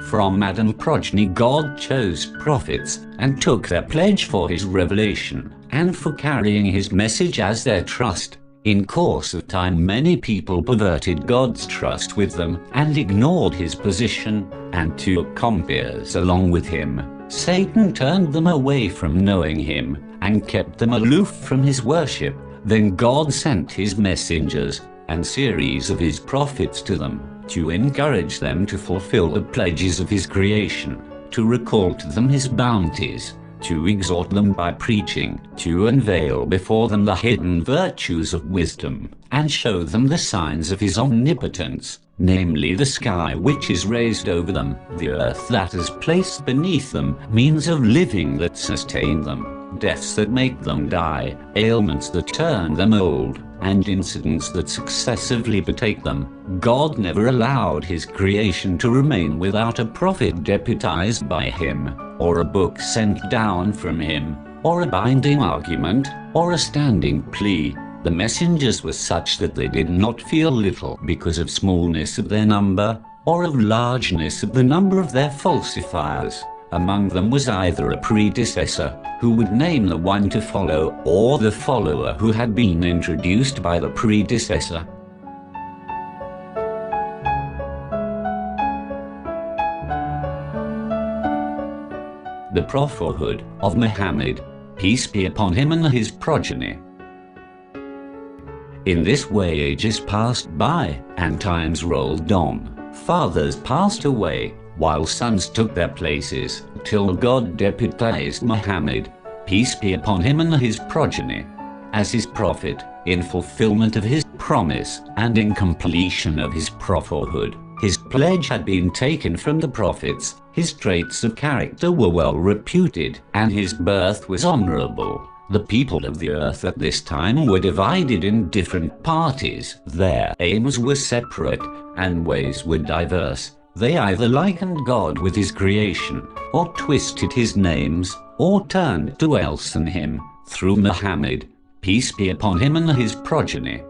From Adam's progeny God chose prophets, and took their pledge for his revelation, and for carrying his message as their trust. In course of time many people perverted God's trust with them, and ignored his position, and took compeers along with him. Satan turned them away from knowing him, and kept them aloof from his worship. Then God sent his messengers, and series of his prophets to them, to encourage them to fulfill the pledges of his creation, to recall to them his bounties, to exhort them by preaching, to unveil before them the hidden virtues of wisdom, and show them the signs of his omnipotence, namely the sky which is raised over them, the earth that is placed beneath them, means of living that sustain them, deaths that make them die, ailments that turn them old, and incidents that successively betake them. God never allowed his creation to remain without a prophet deputized by him, or a book sent down from him, or a binding argument, or a standing plea. The messengers were such that they did not feel little because of smallness of their number, or of largeness of the number of their falsifiers. Among them was either a predecessor, who would name the one to follow, or the follower who had been introduced by the predecessor. The prophethood of Muhammad, peace be upon him and his progeny. In this way ages passed by, and times rolled on. Fathers passed away, while sons took their places, till God deputized Muhammad, peace be upon him and his progeny, as his prophet, in fulfillment of his promise, and in completion of his prophethood. His pledge had been taken from the prophets, his traits of character were well reputed, and his birth was honorable. The people of the earth at this time were divided in different parties. Their aims were separate, and ways were diverse. They either likened God with his creation, or twisted his names, or turned to else than him, through Muhammad, peace be upon him and his progeny.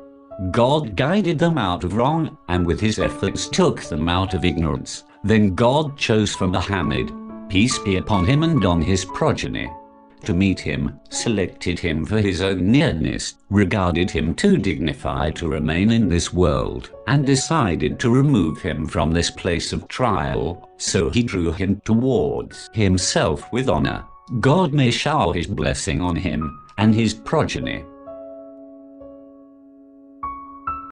God guided them out of wrong, and with his efforts took them out of ignorance. Then God chose for Muhammad, peace be upon him and on his progeny, to meet him, selected him for his own nearness, regarded him too dignified to remain in this world, and decided to remove him from this place of trial, so he drew him towards himself with honor. God may shower his blessing on him, and his progeny.